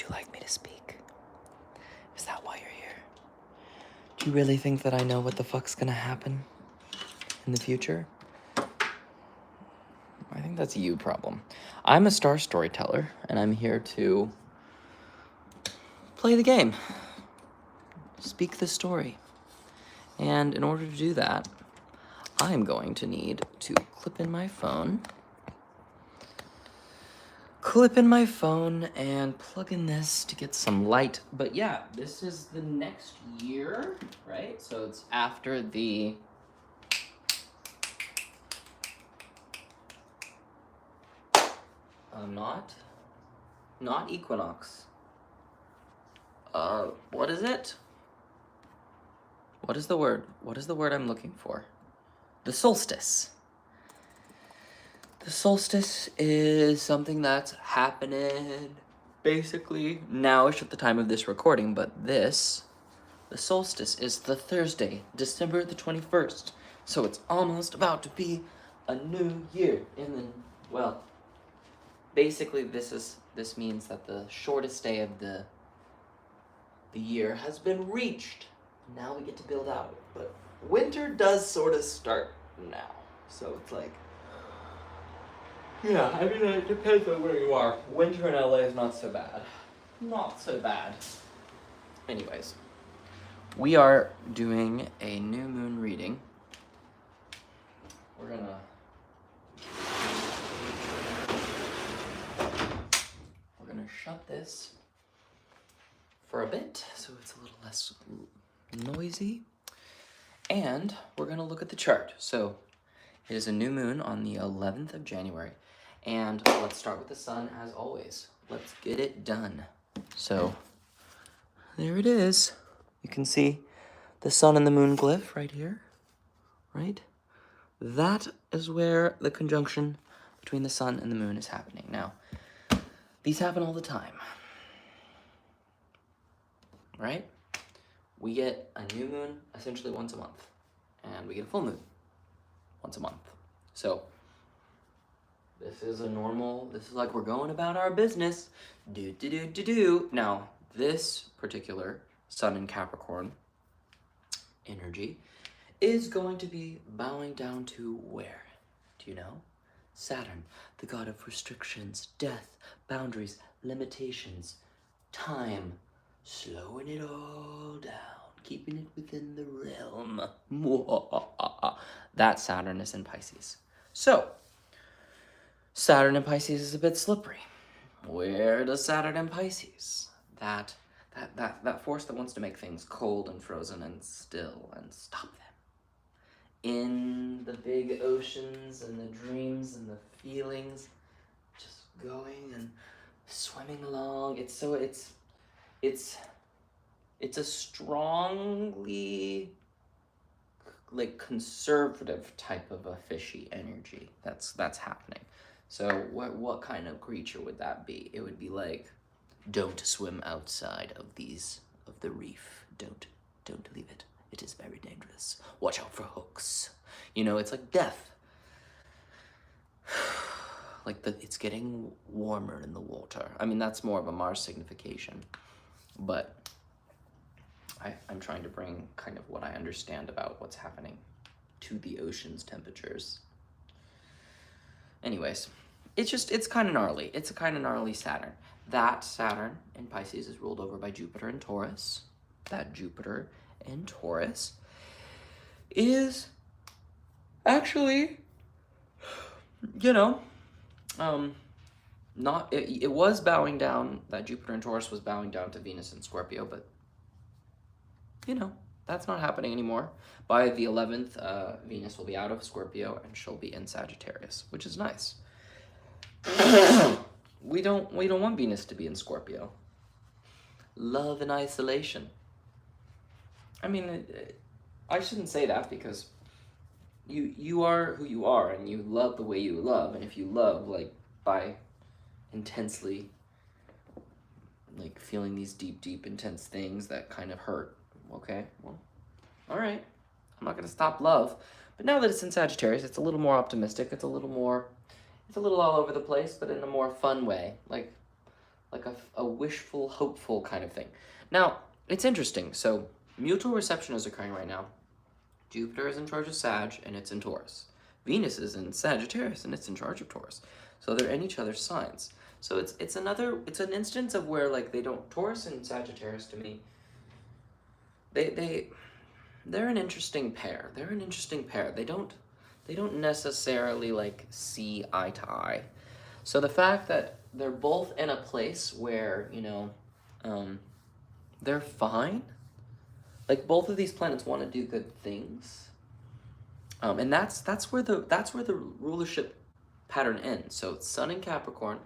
you like me to speak? Is that why you're here? Do you really think that I know what the fuck's gonna happen in the future? I think that's a you problem. I'm a star storyteller, and I'm here to play the game, speak the story. And in order to do that, I'm going to need to clip in my phone and plug in this to get some light. But yeah, this is the next year, right? So it's after the not equinox. What is it? What is the word? What is the word I'm looking for? The solstice. The solstice is something that's happening basically nowish at the time of this recording, but the solstice is the Thursday, December the 21st. So it's almost about to be a new year. And then, well, basically this means that the shortest day of the year has been reached. Now we get to build out. But winter does sort of start now. So it's like, yeah, I mean, it depends on where you are. Winter in LA is not so bad. Not so bad. Anyways, we are doing a new moon reading. We're gonna shut this for a bit so it's a little less noisy. And we're gonna look at the chart. So it is a new moon on the 11th of January. And let's start with the sun as always. Let's get it done. So there it is. You can see the sun and the moon glyph right here, right? That is where the conjunction between the sun and the moon is happening. Now, these happen all the time, right? We get a new moon essentially once a month, and we get a full moon once a month. So this is like we're going about our business. Now, this particular sun in Capricorn energy is going to be bowing down to where? Do you know? Saturn, the god of restrictions, death, boundaries, limitations, time, slowing it all down, keeping it within the realm. That Saturn is in Pisces. So, Saturn in Pisces is a bit slippery. Where does Saturn in Pisces? That force that wants to make things cold and frozen and still and stop them. In the big oceans and the dreams and the feelings, just going and swimming along. It's a strongly like conservative type of a fishy energy that's happening. So what kind of creature would that be? It would be like, don't swim outside of the reef. Don't leave it. It is very dangerous. Watch out for hooks. You know, it's like death. Like it's getting warmer in the water. I mean, that's more of a Mars signification. But I'm trying to bring kind of what I understand about what's happening to the ocean's temperatures. Anyways, it's kind of gnarly. It's a kind of gnarly Saturn. That Saturn in Pisces is ruled over by Jupiter in Taurus. That Jupiter in Taurus is actually, you know, it was bowing down, that Jupiter in Taurus was bowing down to Venus in Scorpio, but, you know, that's not happening anymore. By the 11th, Venus will be out of Scorpio and she'll be in Sagittarius, which is nice. We don't want Venus to be in Scorpio. Love in isolation. I mean, I shouldn't say that because you are who you are and you love the way you love. And if you love, like, by intensely, like, feeling these deep, intense things that kind of hurt, okay, well, all right. I'm not going to stop love. But now that it's in Sagittarius, it's a little more optimistic. It's a little all over the place, but in a more fun way. Like, like a wishful, hopeful kind of thing. Now, it's interesting. So, mutual reception is occurring right now. Jupiter is in charge of Sag, and it's in Taurus. Venus is in Sagittarius, and it's in charge of Taurus. So they're in each other's signs. So it's an instance of where like they don't Taurus and Sagittarius to me. They're an interesting pair. They're an interesting pair. They don't necessarily like see eye to eye. So the fact that they're both in a place where, they're fine. Like both of these planets want to do good things. And that's where the rulership pattern ends. So it's Sun in Capricorn,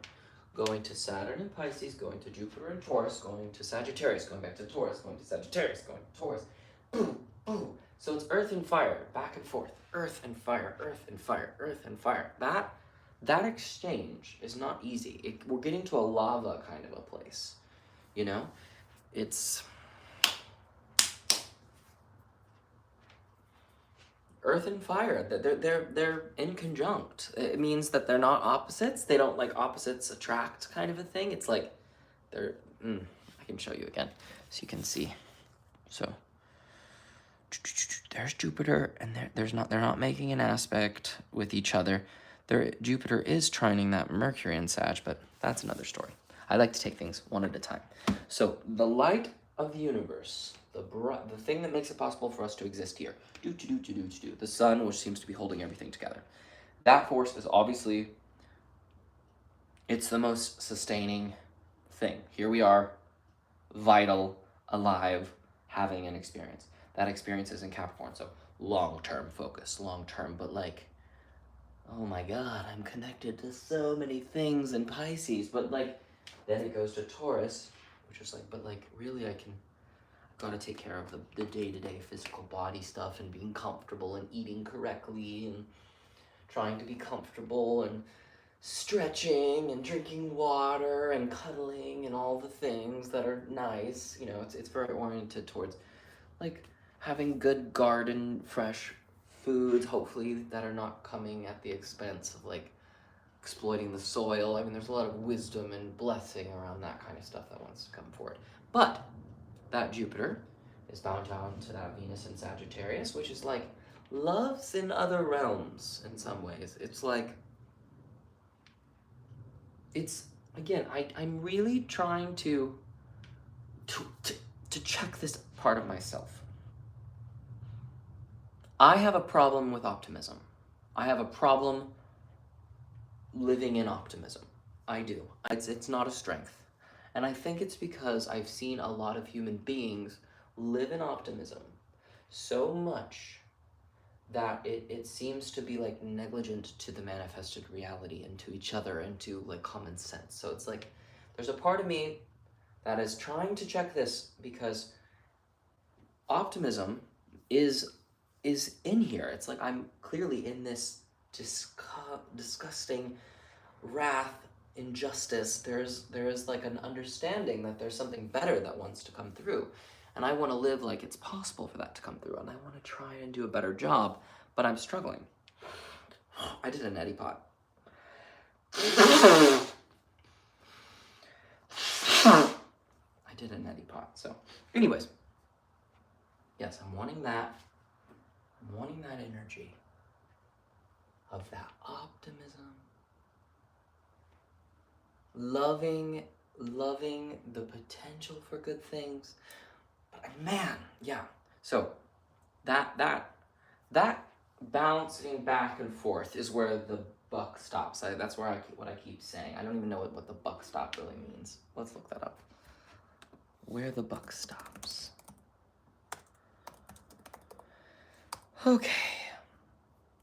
going to Saturn in Pisces, going to Jupiter in Taurus, going to Sagittarius, going back to Taurus, going to Sagittarius, going to Taurus. Boom, boom. So it's earth and fire, back and forth. Earth and fire, earth and fire, earth and fire. That exchange is not easy. We're getting to a lava kind of a place. It's earth and fire. They're in conjunct. It means that they're not opposites. They don't like opposites attract kind of a thing. It's like they're. I can show you again so you can see. So there's Jupiter, and they're not making an aspect with each other. Jupiter is trining that Mercury in Sag, but that's another story. I like to take things one at a time. So the light of the universe, the thing that makes it possible for us to exist here, the sun, which seems to be holding everything together. That force is obviously, it's the most sustaining thing. Here we are, vital, alive, having an experience. That experience is in Capricorn, so long-term focus, long-term, but like, oh my God, I'm connected to so many things in Pisces, but like, then it goes to Taurus, which is like, but like, really I've gotta take care of the day-to-day physical body stuff and being comfortable and eating correctly and trying to be comfortable and stretching and drinking water and cuddling and all the things that are nice. It's very oriented towards like having good garden, fresh foods, hopefully, that are not coming at the expense of like exploiting the soil. I mean, there's a lot of wisdom and blessing around that kind of stuff that wants to come forward. But that Jupiter is bound down to that Venus in Sagittarius, which is like loves in other realms in some ways. It's like, it's, again, I'm really trying to check this part of myself. I have a problem with optimism. I have a problem living in optimism. I do. It's not a strength. And I think it's because I've seen a lot of human beings live in optimism so much that it seems to be like negligent to the manifested reality and to each other and to like common sense. So it's like there's a part of me that is trying to check this because optimism is in here. It's like I'm clearly in this disgusting wrath, injustice. There is like an understanding that there's something better that wants to come through, and I want to live like it's possible for that to come through, and I want to try and do a better job, but I'm struggling. I did a neti pot. I did a neti pot. So anyways, yes, I'm wanting that energy of that optimism, loving the potential for good things. But man, yeah. So that bouncing back and forth is where the buck stops. That's where what I keep saying. I don't even know what the buck stop really means. Let's look that up. Where the buck stops. Okay.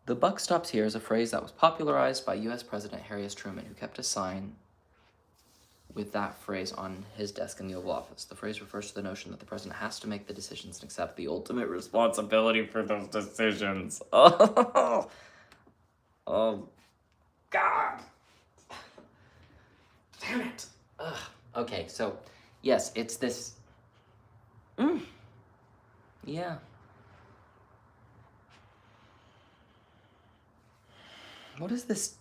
The buck stops here is a phrase that was popularized by U.S. President Harry S. Truman, who kept a sign with that phrase on his desk in the Oval Office. The phrase refers to the notion that the president has to make the decisions and accept the ultimate responsibility for those decisions. Oh, God. Damn it. Ugh. Okay, so, yes, it's this. Yeah. What is this?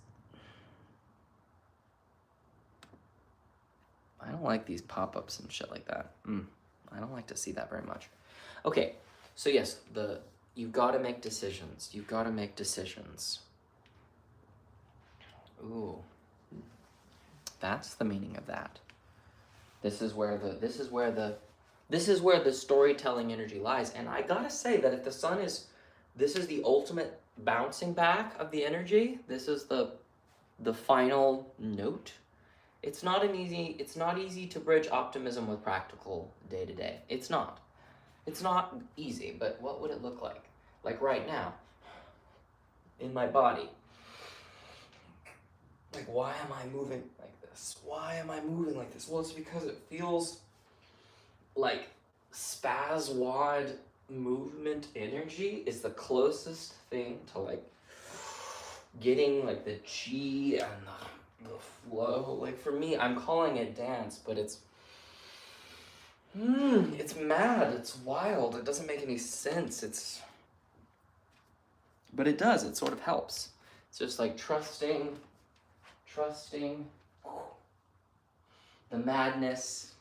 I like these pop-ups and shit like that. I don't like to see that very much. Okay, so yes, you've got to make decisions. You've got to make decisions. Ooh, that's the meaning of that. This is where the storytelling energy lies. And I gotta say that if the sun this is the ultimate bouncing back of the energy. This is the final note. It's not easy to bridge optimism with practical day to day. It's not easy, but what would it look like? Like right now, in my body. Like, why am I moving like this? Why am I moving like this? Well, it's because it feels like spaswad movement energy is the closest thing to like getting like the chi and the flow. Like for me, I'm calling it dance, but it's mad, it's wild, it doesn't make any sense. But it does, it sort of helps. It's just like trusting the madness,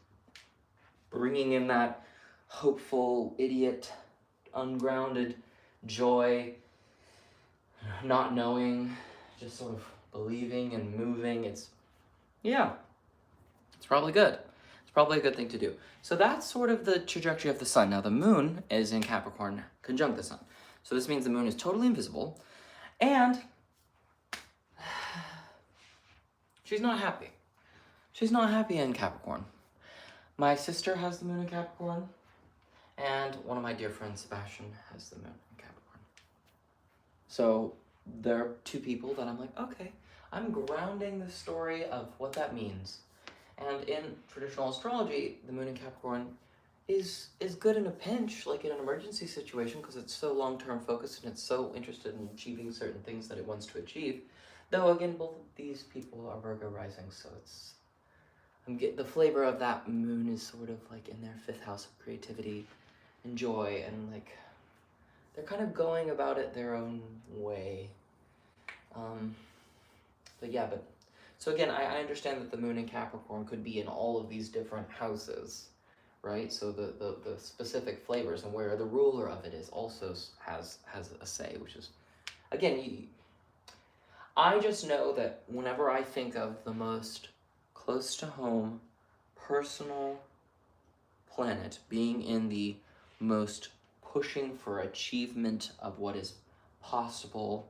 bringing in that hopeful, idiot, ungrounded joy, not knowing, just sort of believing and moving. It's probably good. It's probably a good thing to do. So that's sort of the trajectory of the sun. Now the moon is in Capricorn conjunct the sun. So this means the moon is totally invisible, and she's not happy. She's not happy in Capricorn. My sister has the moon in Capricorn, and one of my dear friends, Sebastian, has the moon in Capricorn. So there are two people that I'm like, okay, I'm grounding the story of what that means. And in traditional astrology, the moon in Capricorn is good in a pinch, like in an emergency situation, because it's so long-term focused and it's so interested in achieving certain things that it wants to achieve. Though again, both of these people are Virgo rising, so I'm getting the flavor of that moon is sort of like in their 5th house of creativity and joy, and like they're kind of going about it their own way. So again, I understand that the moon in Capricorn could be in all of these different houses, right? So the specific flavors and where the ruler of it is also has a say, which is, again, I just know that whenever I think of the most close to home, personal planet being in the most pushing for achievement of what is possible,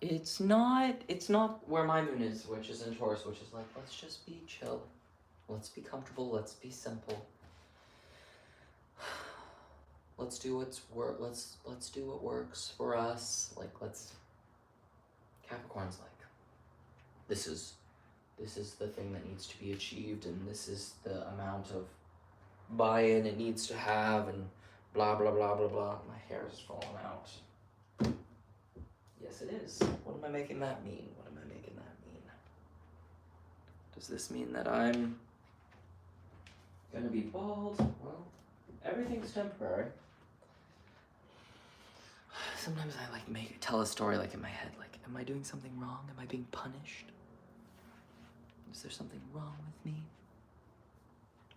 it's not where my moon is, which is in Taurus, which is like, let's just be chill, let's be comfortable, let's be simple, let's do let's do what works for us. Like, Capricorn's like, this is the thing that needs to be achieved, and this is the amount of buy-in it needs to have, and blah blah blah blah blah. My hair is falling out. Yes, it is. What am I making that mean? Does this mean that I'm gonna be bald? Well, everything's temporary. Sometimes I tell a story like in my head, like, am I doing something wrong? Am I being punished? Is there something wrong with me?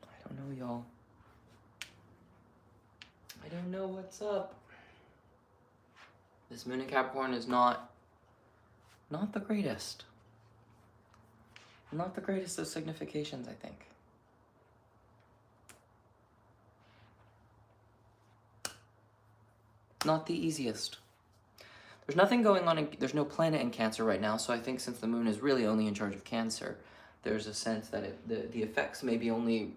I don't know, y'all. I don't know what's up. This moon in Capricorn is not the greatest. Not the greatest of significations, I think. Not the easiest. There's nothing going on, there's no planet in Cancer right now, so I think since the moon is really only in charge of Cancer, there's a sense that the effects may be only,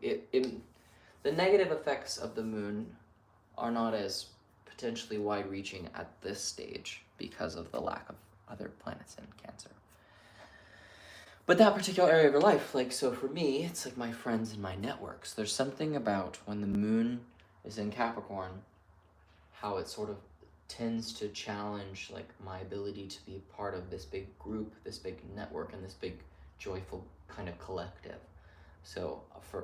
the negative effects of the moon are not as potentially wide-reaching at this stage because of the lack of other planets in Cancer. But that particular area of your life, like, so for me, it's like my friends and my networks. There's something about when the moon is in Capricorn, how it sort of tends to challenge like my ability to be part of this big group, this big network, and this big joyful kind of collective. So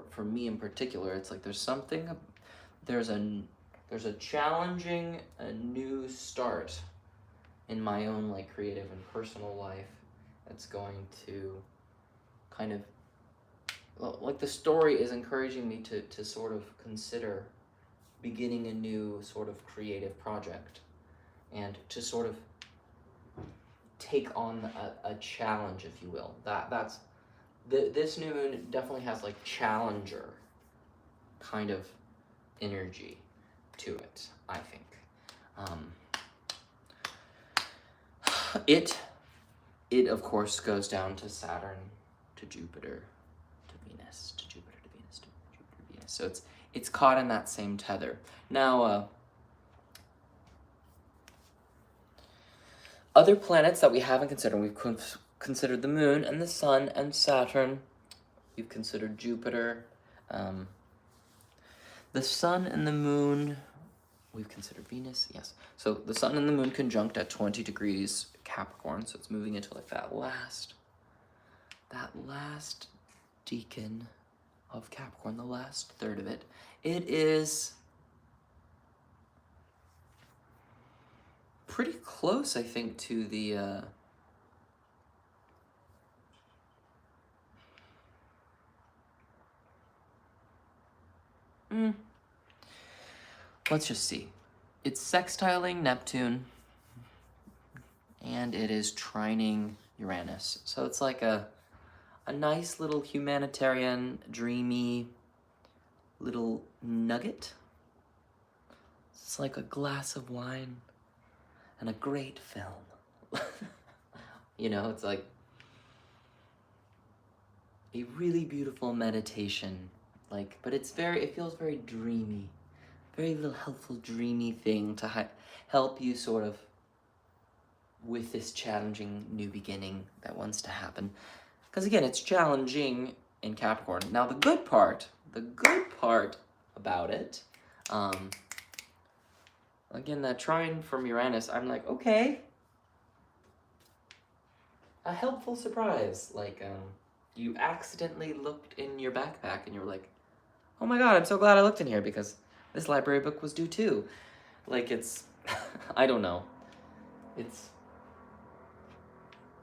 for me in particular, it's like there's a challenging, a new start in my own like creative and personal life, It's going to kind of, well, like the story is encouraging me to sort of consider beginning a new sort of creative project and to sort of take on a challenge, if you will. This new moon definitely has like challenger kind of energy to it, I think. It of course goes down to Saturn, to Jupiter, to Venus, to Jupiter, to Venus, to Jupiter, to Venus. So it's caught in that same tether. Now, other planets that we haven't considered, we've considered the moon and the sun and Saturn. We've considered Jupiter. The sun and the moon, we've considered Venus, yes. So the sun and the moon conjunct at 20 degrees Capricorn, so it's moving into like that last decan of Capricorn, the last third of it. It is pretty close, I think, to the let's just see. It's sextiling Neptune, and it is trining Uranus. So it's like a nice little humanitarian, dreamy little nugget. It's like a glass of wine and a great film. You know, it's like a really beautiful meditation. Like, but it feels very dreamy. Very little helpful, dreamy thing to help you sort of with this challenging new beginning that wants to happen. Because again, it's challenging in Capricorn. Now the good part about it, again, that trine from Uranus, I'm like, okay, a helpful surprise. Like, you accidentally looked in your backpack and you were like, oh my god, I'm so glad I looked in here because this library book was due too. Like, it's, I don't know.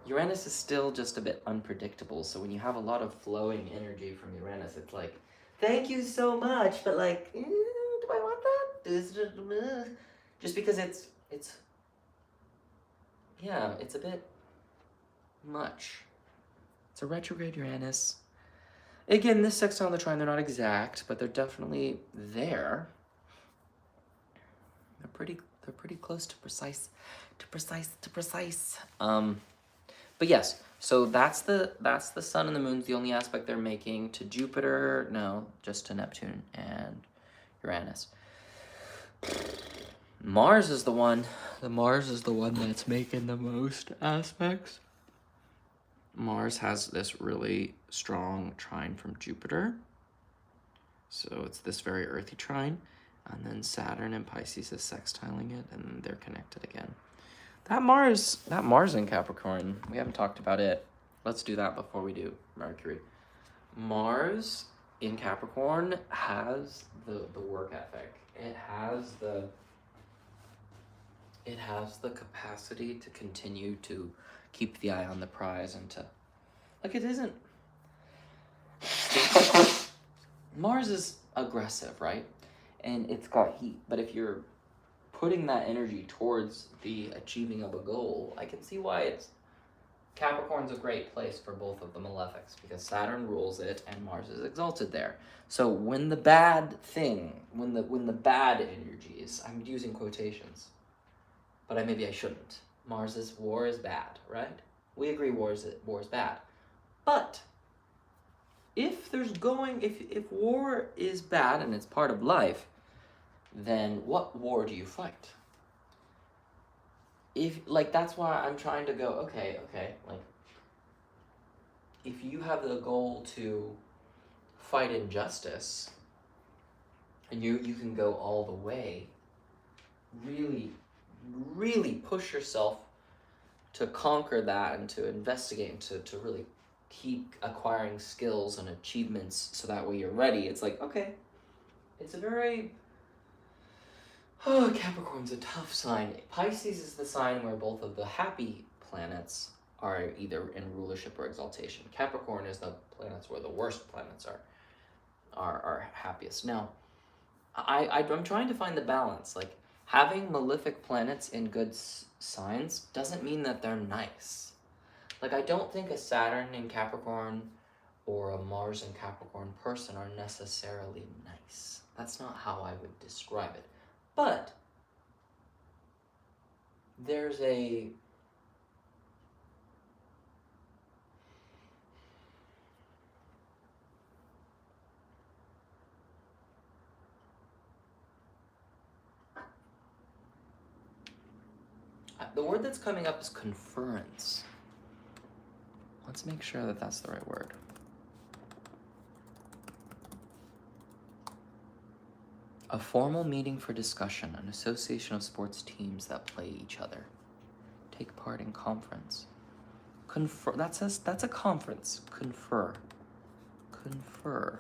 Uranus is still just a bit unpredictable, so when you have a lot of flowing energy from Uranus, it's like, thank you so much, but like, do I want that? Just because it's a bit much. It's a retrograde Uranus. Again, this sextile and the trine, they're not exact, but they're definitely there. They're pretty close to precise. But yes, so that's the sun and the moon's the only aspect they're making to Jupiter. No, just to Neptune and Uranus. Mars is the one that's making the most aspects. Mars has this really strong trine from Jupiter. So it's this very earthy trine. And then Saturn and Pisces is sextiling it, and they're connected again. That Mars in Capricorn, we haven't talked about it. Let's do that before we do Mercury. Mars in Capricorn has the work ethic. It has the capacity to continue to keep the eye on the prize and to, like, it isn't. Mars is aggressive, right? And it's got heat. But if you're putting that energy towards the achieving of a goal, I can see why Capricorn's a great place for both of the malefics, because Saturn rules it and Mars is exalted there. So when the bad energies, I'm using quotations, but maybe I shouldn't. War is bad, right? We agree war is bad. But if war is bad and it's part of life, then what war do you fight? That's why I'm trying to go, okay, like, if you have the goal to fight injustice, and you can go all the way, really, really push yourself to conquer that and to investigate and to really keep acquiring skills and achievements so that way you're ready. It's like, okay, it's a very... Capricorn's a tough sign. Pisces is the sign where both of the happy planets are either in rulership or exaltation. Capricorn is the planets where the worst planets are happiest. Now, I'm trying to find the balance. Like, having malefic planets in good signs doesn't mean that they're nice. Like, I don't think a Saturn in Capricorn or a Mars in Capricorn person are necessarily nice. That's not how I would describe it. But there's a... The word that's coming up is conference. Let's make sure that that's the right word. A formal meeting for discussion, an association of sports teams that play each other. Take part in conference. Confer, that's a conference. Confer. Confer.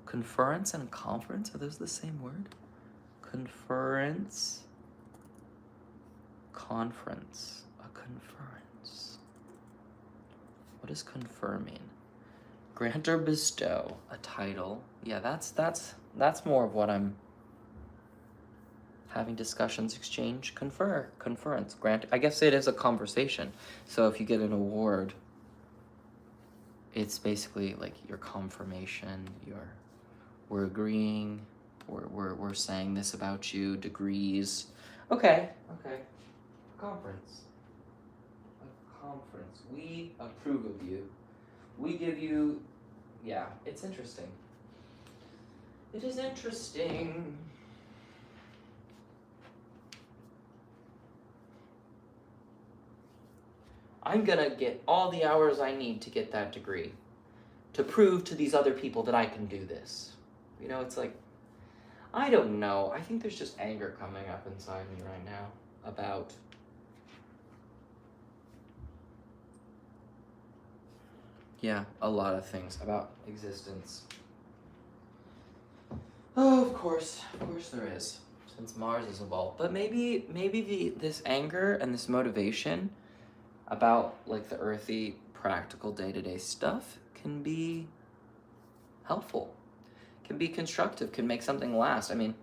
Conference and conference, are those the same word? Conference. Conference. A conference. What does confer mean? Grant or bestow a title. Yeah, that's more of what I'm having discussions, exchange, confer, conference, grant. I guess it is a conversation. So if you get an award, it's basically like your confirmation, we're agreeing, we're saying this about you, degrees. Okay. Conference. A conference. We approve of you. We give you, yeah, it's interesting. It is interesting. I'm gonna get all the hours I need to get that degree, to prove to these other people that I can do this. You know, it's like, I don't know. I think there's just anger coming up inside me right now about a lot of things about existence. Oh, of course there is, since Mars is involved. But maybe this anger and this motivation about like the earthy, practical day-to-day stuff can be helpful, can be constructive, can make something last. I mean,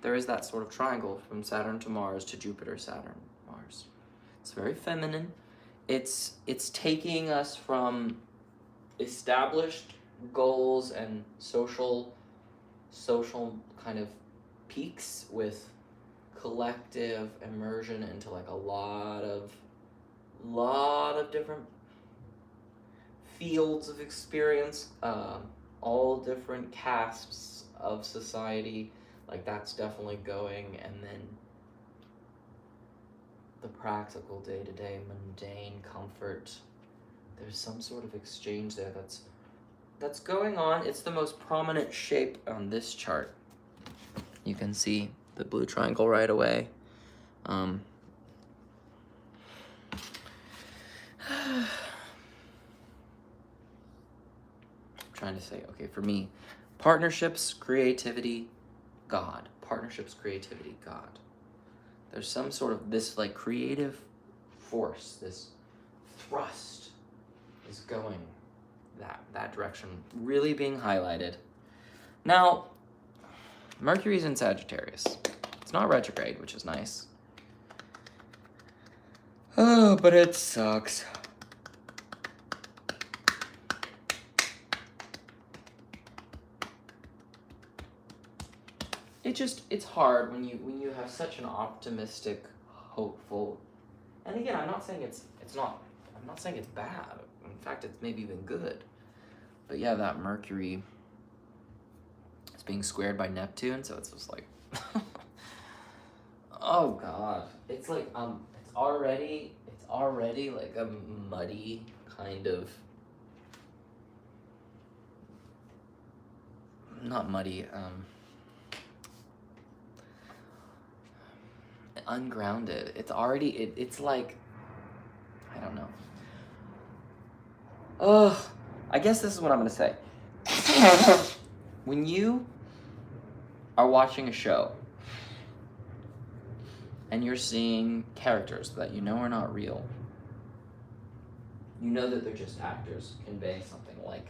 there is that sort of triangle from Saturn to Mars to Jupiter, Saturn, Mars. It's very feminine. It's taking us from established goals and social kind of peaks with collective immersion into like a lot of different fields of experience, all different castes of society. Like, that's definitely going. And then the practical day-to-day mundane comfort, there's some sort of exchange there that's going on. It's the most prominent shape on this chart. You can see the blue triangle right away. Trying to say, okay, for me, partnerships, creativity, God. Partnerships, creativity, God. There's some sort of this like creative force, this thrust is going that direction, really being highlighted. Now, Mercury's in Sagittarius. It's not retrograde, which is nice. Oh, but it sucks. It's hard when you have such an optimistic, hopeful, and again, I'm not saying it's bad. In fact, it's maybe even good. But yeah, that Mercury is being squared by Neptune, so it's just like, oh God, it's like it's already like a muddy kind of, not muddy, ungrounded. It's already, it's like, I don't know. I guess this is what I'm gonna say. When you are watching a show and you're seeing characters that you know are not real, you know that they're just actors conveying something, like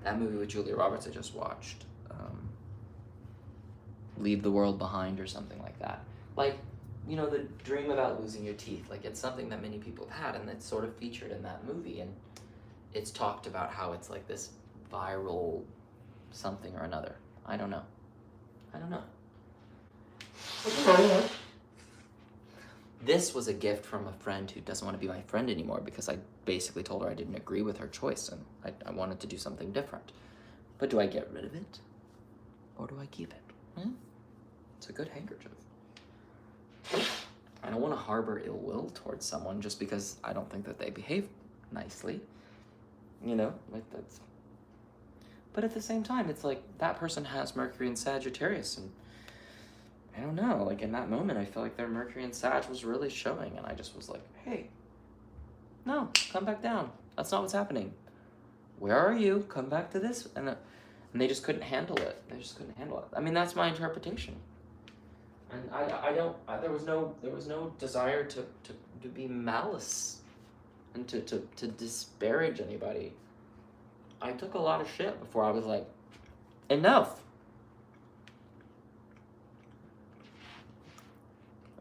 that movie with Julia Roberts I just watched, Leave the World Behind or something like that. Like, you know, the dream about losing your teeth, like it's something that many people have had, and it's sort of featured in that movie, and it's talked about how it's like this viral something or another. I don't know. This was a gift from a friend who doesn't want to be my friend anymore because I basically told her I didn't agree with her choice and I wanted to do something different. But do I get rid of it? Or do I keep it? It's a good handkerchief. I don't want to harbor ill will towards someone just because I don't think that they behave nicely. You know, like that's... But at the same time, it's like that person has Mercury in Sagittarius, and I don't know, like in that moment, I feel like their Mercury in Sag was really showing, and I just was like, hey, no, come back down. That's not what's happening. Where are you? Come back to this. And they just couldn't handle it. They just couldn't handle it. I mean, that's my interpretation. And there was no desire to be malice and to disparage anybody. I took a lot of shit before I was like, enough.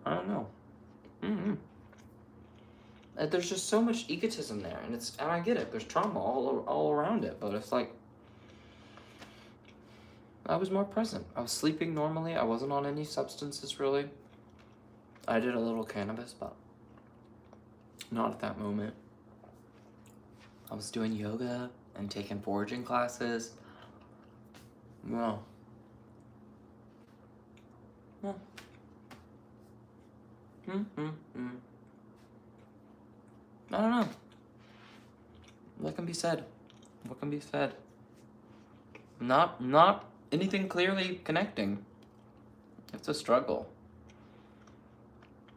I don't know. There's just so much egotism there, and I get it. There's trauma all around it, but it's like I was more present. I was sleeping normally. I wasn't on any substances really. I did a little cannabis, but not at that moment. I was doing yoga and taking foraging classes. No. I don't know. What can be said? What can be said? Not anything clearly connecting. It's a struggle.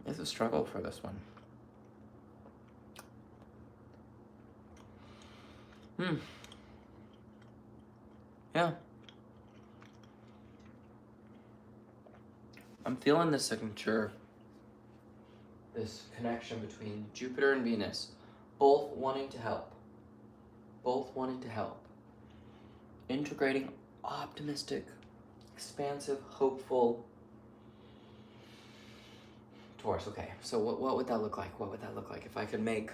It's a struggle for this one. Yeah. I'm feeling the signature, this connection between Jupiter and Venus, both wanting to help. Both wanting to help. Integrating optimistic, expansive, hopeful. Taurus, okay. So what would that look like? What would that look like if I could make...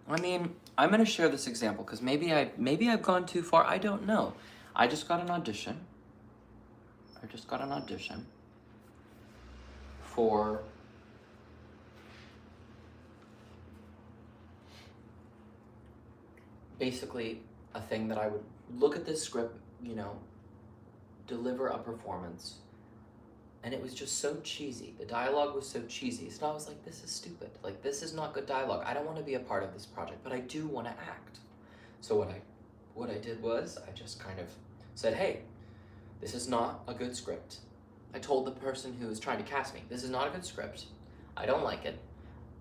I mean, I'm going to share this example because maybe I've gone too far. I don't know. I just got an audition. For basically a thing that I would look at this script, you know, deliver a performance, and it was just so cheesy. The dialogue was so cheesy. So I was like, this is stupid. Like, this is not good dialogue. I don't want to be a part of this project, but I do want to act. So what I did was I just kind of said, hey, this is not a good script. I told the person who was trying to cast me, this is not a good script. I don't like it.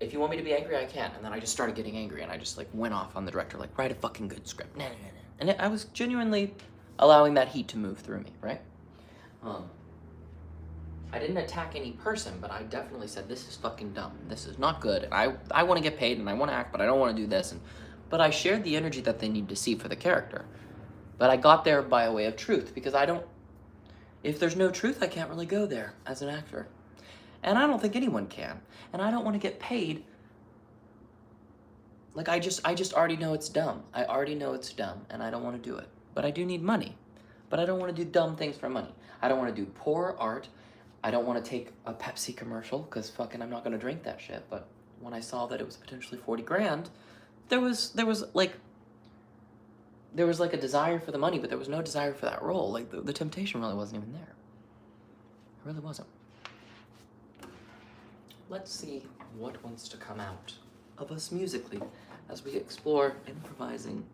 If you want me to be angry, I can. And then I just started getting angry, and I just like went off on the director, like, write a fucking good script. Nah. And I was genuinely allowing that heat to move through me, right? I didn't attack any person, but I definitely said, this is fucking dumb. This is not good. And I want to get paid, and I want to act, but I don't want to do this. But I shared the energy that they need to see for the character. But I got there by a way of truth, because if there's no truth, I can't really go there as an actor. And I don't think anyone can. And I don't want to get paid. Like, I just already know it's dumb. I already know it's dumb, and I don't want to do it. But I do need money. But I don't want to do dumb things for money. I don't want to do poor art. I don't want to take a Pepsi commercial, because fucking I'm not going to drink that shit. But when I saw that it was potentially 40 grand, there was like a desire for the money, but there was no desire for that role. Like, the temptation really wasn't even there. It really wasn't. Let's see what wants to come out of us musically as we explore improvising.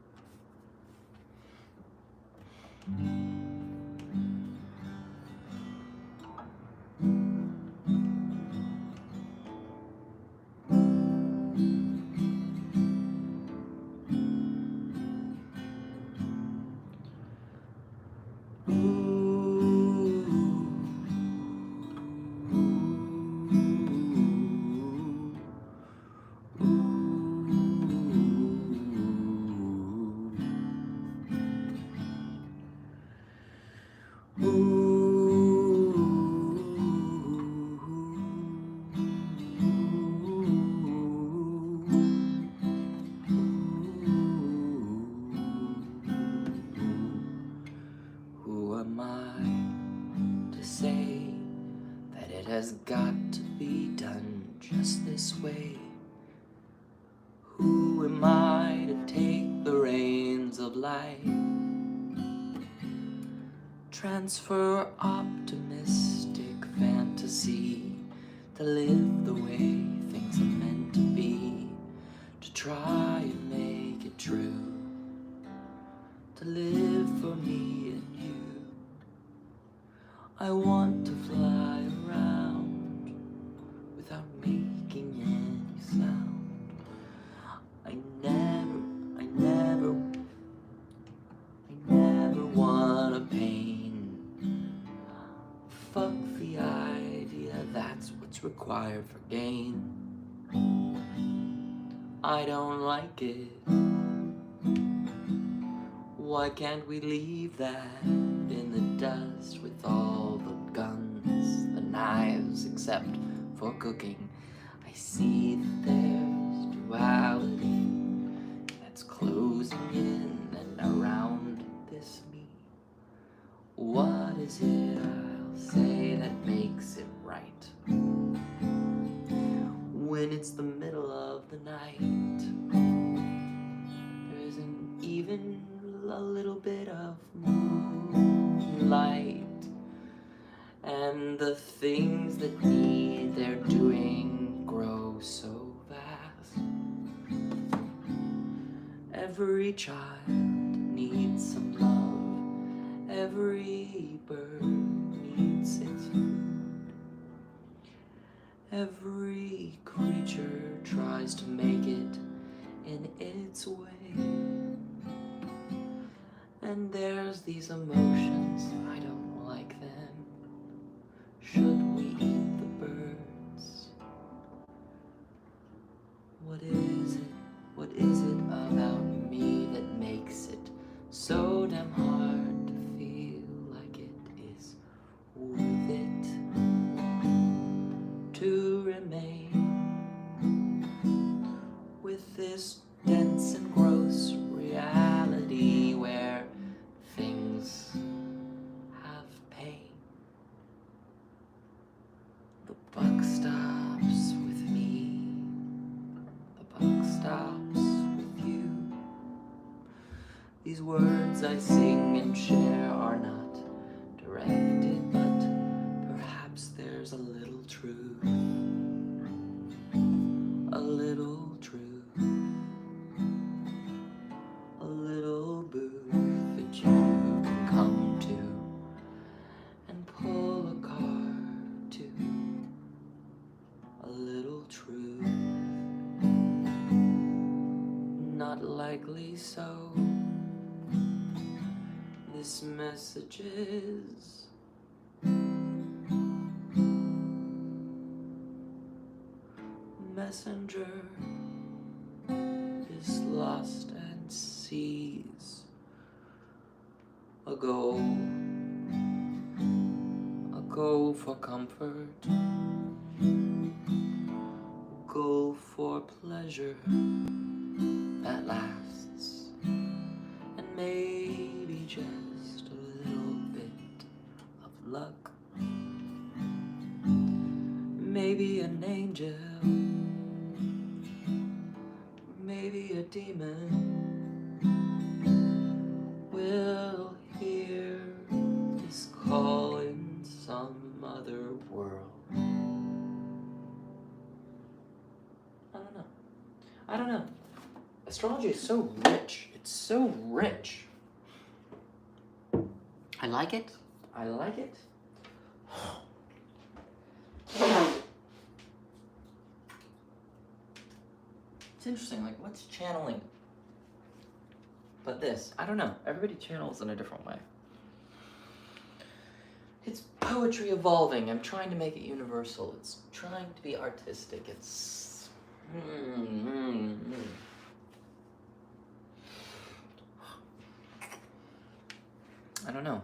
Who am I to say that it has got to be done just this way? Who am I to take the reins of life? Transfer optimistic fantasy to live the way things are meant to be, to try and make it true, to live for me and you. I want to fly around without making any sound. I never want a pain. Fuck the idea that's what's required for gain. I don't like it. Why can't we leave that in the dust with all the guns, the knives, except for cooking? I see that there's duality that's closing in and around this me. What is it I'll say that makes it right? When it's the middle of the night, there isn't even a little bit of moonlight, and the things that need their doing grow so vast. Every child needs some love, every bird needs its food, every creature tries to make it in its way. And there's these emotions, I don't like them. Should we eat the birds? What is it about me that makes it so damn hard to feel like it is worth it to remain with this dense and gross reality where things have pain? The buck stops with me, the buck stops with you. These words I sing and share are not directed, but perhaps there's a little truth, a little truth, a little booth that you can come to and pull a card to. A little truth, not likely so. This message is messenger is lost and sees a go for comfort, go for pleasure that lasts, and maybe just a little bit of luck. Maybe an angel, maybe a demon will hear this call in some other world. I don't know. Astrology is so rich. It's so rich. I like it. It's interesting, like, what's channeling? But this, I don't know. Everybody channels in a different way. It's poetry evolving. I'm trying to make it universal. It's trying to be artistic. It's... I don't know.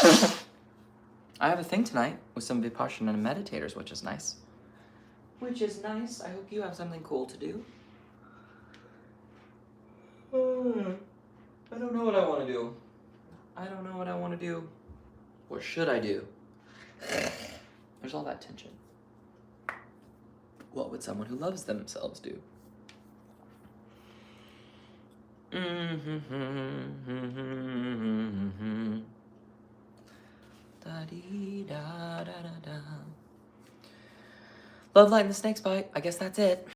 I have a thing tonight with some Vipassana meditators, which is nice. Which is nice. I hope you have something cool to do. I don't know what I want to do. I don't know what I want to do. What should I do? There's all that tension. What would someone who loves themselves do? Da-dee-da-da-da-da. Love, light, and the snake's bite. I guess that's it.